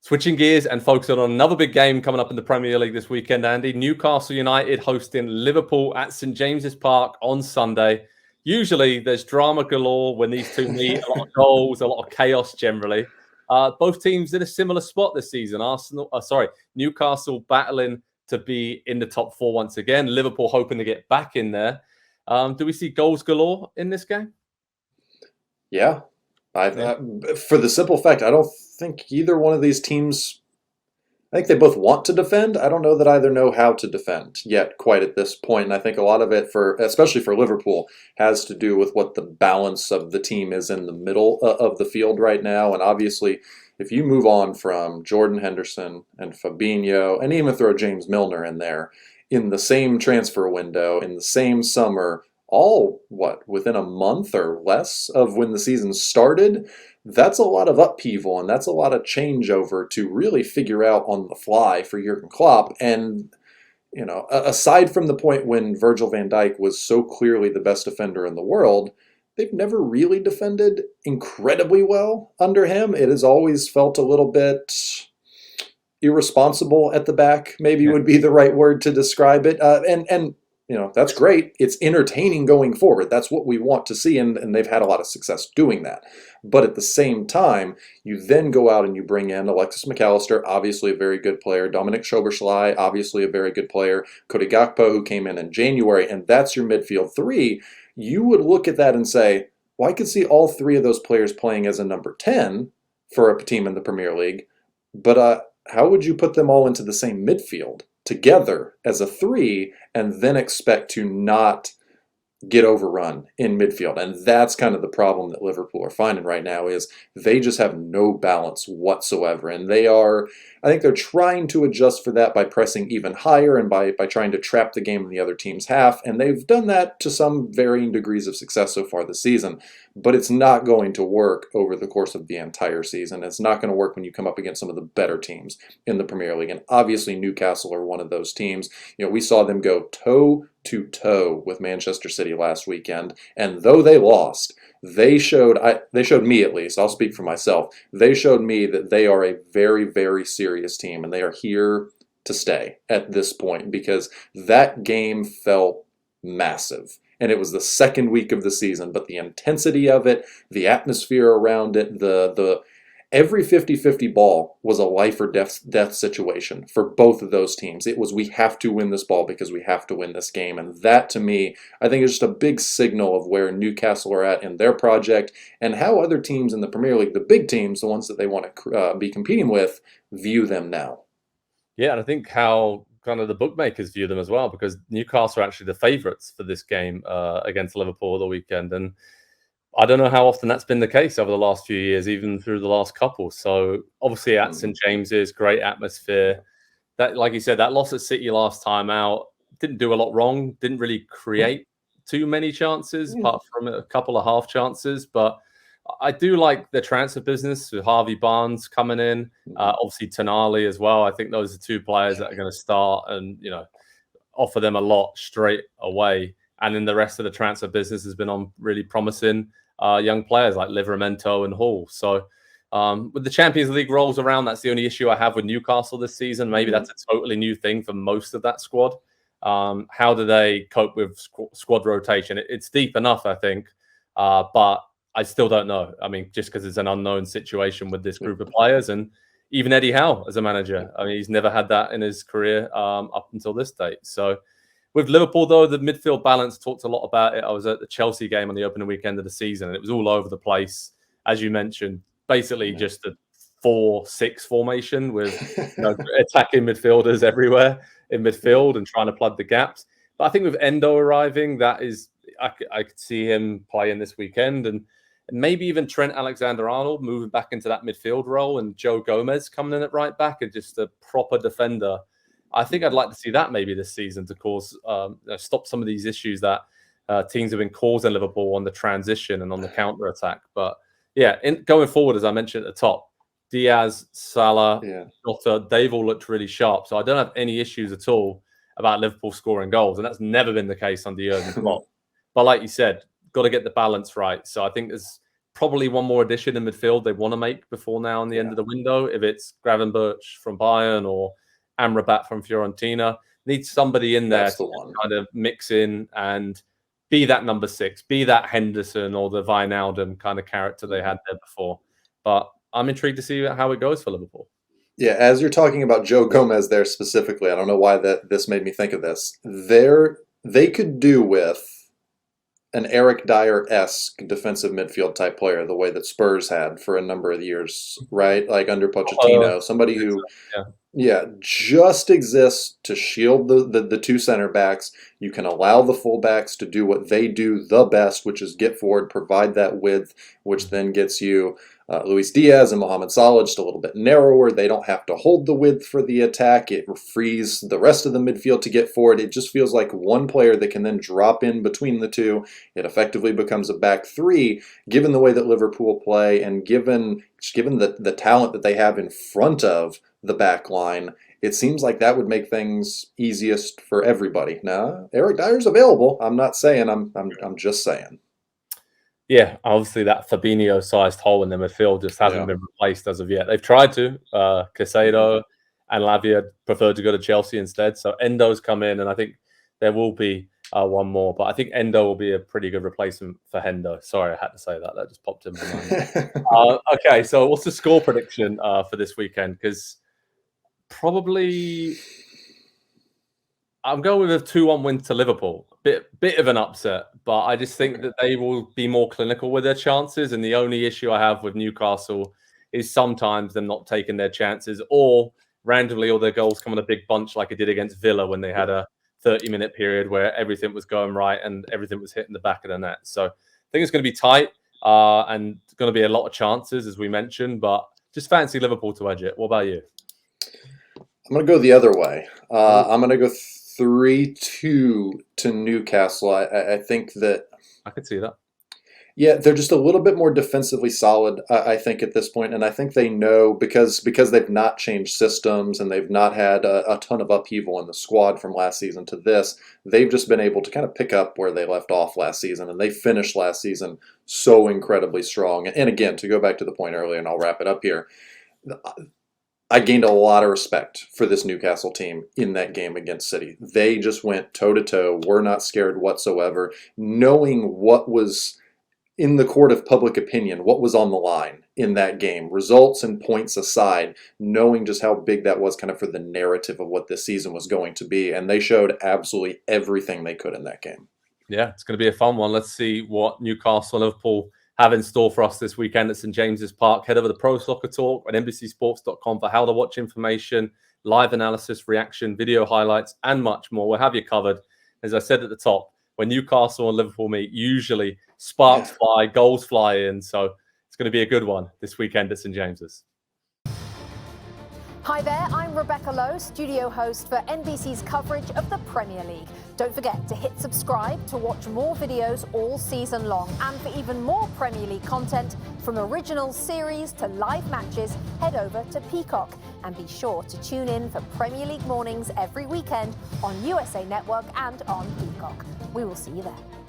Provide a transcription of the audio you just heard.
Switching gears and focusing on another big game coming up in the Premier League this weekend, Andy. Newcastle United hosting Liverpool at St James's Park on Sunday. Usually there's drama galore when these two meet, a lot of goals, a lot of chaos generally. Both teams in a similar spot this season. Newcastle battling to be in the top four once again. Liverpool hoping to get back in there. Do we see goals galore in this game? Yeah. For the simple fact, I don't think either one of these teams, I think they both want to defend. I don't know that either know how to defend yet quite at this point. And I think a lot of it, especially for Liverpool, has to do with what the balance of the team is in the middle of the field right now. And obviously, if you move on from Jordan Henderson and Fabinho, and even throw James Milner in there, in the same transfer window, in the same summer, all, within a month or less of when the season started, that's a lot of upheaval and that's a lot of changeover to really figure out on the fly for Jurgen Klopp. And, aside from the point when Virgil van Dijk was so clearly the best defender in the world, they've never really defended incredibly well under him. It has always felt a little bit irresponsible at the back, maybe would be the right word to describe it. And that's great. It's entertaining going forward. That's what we want to see, and they've had a lot of success doing that. But at the same time, you then go out and you bring in Alexis McAllister, obviously a very good player, Dominic Szoboszlai, obviously a very good player, Cody Gakpo, who came in January, and that's your midfield three. You would look at that and say, well, I could see all three of those players playing as a number 10 for a team in the Premier League, but how would you put them all into the same midfield together as a three and then expect to not get overrun in midfield? And that's kind of the problem that Liverpool are finding right now, is they just have no balance whatsoever. And I think they're trying to adjust for that by pressing even higher and by trying to trap the game in the other team's half. And they've done that to some varying degrees of success so far this season. But it's not going to work over the course of the entire season. It's not going to work when you come up against some of the better teams in the Premier League. And obviously Newcastle are one of those teams. We saw them go toe-to-toe with Manchester City last weekend. And though they lost, they showed me, at least, I'll speak for myself, they showed me that they are a very, very serious team. And they are here to stay at this point, because that game felt massive. And it was the second week of the season, but the intensity of it, the atmosphere around it, every 50-50 ball was a life or death situation for both of those teams. It was, we have to win this ball because we have to win this game. And that, to me, I think is just a big signal of where Newcastle are at in their project and how other teams in the Premier League, the big teams, the ones that they want to be competing with, view them now. Yeah, and I think how kind of the bookmakers view them as well, because Newcastle are actually the favourites for this game against Liverpool the weekend. And I don't know how often that's been the case over the last few years, even through the last couple. So obviously at St James's, great atmosphere. That, like you said, that loss at City last time out didn't do a lot wrong, didn't really create too many chances, apart from a couple of half chances. But I do like the transfer business with Harvey Barnes coming in, obviously Tonali as well. I think those are two players that are going to start and offer them a lot straight away. And then the rest of the transfer business has been on really promising young players like Livramento and Hall. So with the Champions League rolls around, that's the only issue I have with Newcastle this season. Maybe that's a totally new thing for most of that squad. How do they cope with squad rotation? It's deep enough, I think, but I still don't know. I mean, just because it's an unknown situation with this group of players, and even Eddie Howe as a manager, I mean, he's never had that in his career up until this date. So with Liverpool, though, the midfield balance, talked a lot about it. I was at the Chelsea game on the opening weekend of the season, and it was all over the place. As you mentioned, basically just a 4-6 formation with attacking midfielders everywhere in midfield and trying to plug the gaps. But I think with Endo arriving, that is, I could see him playing this weekend, and maybe even Trent Alexander-Arnold moving back into that midfield role, and Joe Gomez coming in at right back and just a proper defender. I think I'd like to see that maybe this season to cause stop some of these issues that teams have been causing Liverpool on the transition and on the counter attack. But yeah, going forward, as I mentioned at the top, Diaz, Salah, Jota, they've all looked really sharp. So I don't have any issues at all about Liverpool scoring goals, and that's never been the case under Jurgen Klopp. But like you said, got to get the balance right. So I think there's probably one more addition in midfield they want to make before now and the end of the window. If it's Gravenberch from Bayern or Amrabat from Fiorentina, needs somebody in there to kind of mix in and be that number 6, be that Henderson or the Wijnaldum kind of character they had there before. But I'm intrigued to see how it goes for Liverpool. Yeah, as you're talking about Joe Gomez there specifically, I don't know why this made me think of this. They could do with an Eric Dyer-esque defensive midfield type player, the way that Spurs had for a number of years, right? Like under Pochettino, somebody who, just exists to shield the two center backs. You can allow the fullbacks to do what they do the best, which is get forward, provide that width, which then gets you Luis Diaz and Mohamed Salah just a little bit narrower. They don't have to hold the width for the attack. It frees the rest of the midfield to get forward. It just feels like one player that can then drop in between the two. It effectively becomes a back three, given the way that Liverpool play and given the talent that they have in front of the back line. It seems like that would make things easiest for everybody. Now, Eric Dyer's available. I'm not saying. I'm just saying. Yeah, obviously that Fabinho-sized hole in the midfield just hasn't been replaced as of yet. They've tried to. Caicedo and Lavia preferred to go to Chelsea instead. So Endo's come in, and I think there will be one more. But I think Endo will be a pretty good replacement for Hendo. Sorry, I had to say that. That just popped in my mind. Okay, so what's the score prediction for this weekend? Because probably I'm going with a 2-1 win to Liverpool. Bit of an upset, but I just think that they will be more clinical with their chances. And the only issue I have with Newcastle is sometimes them not taking their chances, or randomly all their goals come in a big bunch like it did against Villa when they had a 30-minute period where everything was going right and everything was hitting the back of the net. So I think it's going to be tight and going to be a lot of chances, as we mentioned, but just fancy Liverpool to edge it. What about you? I'm going to go the other way. I'm going to go 3-2 to Newcastle. I think that I could see that. Yeah, they're just a little bit more defensively solid, I think, at this point. And I think they know, because they've not changed systems and they've not had a ton of upheaval in the squad from last season to this, they've just been able to kind of pick up where they left off last season. And they finished last season so incredibly strong. And again, to go back to the point earlier, and I'll wrap it up here, I gained a lot of respect for this Newcastle team in that game against City. They just went toe-to-toe, were not scared whatsoever, knowing what was in the court of public opinion, what was on the line in that game, results and points aside, knowing just how big that was kind of for the narrative of what this season was going to be. And they showed absolutely everything they could in that game. Yeah, it's going to be a fun one. Let's see what Newcastle and Liverpool have in store for us this weekend at St. James's Park. Head over to Pro Soccer Talk at NBCSports.com for how to watch information, live analysis, reaction, video highlights, and much more. We'll have you covered. As I said at the top, when Newcastle and Liverpool meet, usually sparks fly, goals fly in. So it's going to be a good one this weekend at St. James's. Hi there, I'm Rebecca Lowe, studio host for NBC's coverage of the Premier League. Don't forget to hit subscribe to watch more videos all season long. And for even more Premier League content, from original series to live matches, head over to Peacock. And be sure to tune in for Premier League mornings every weekend on USA Network and on Peacock. We will see you there.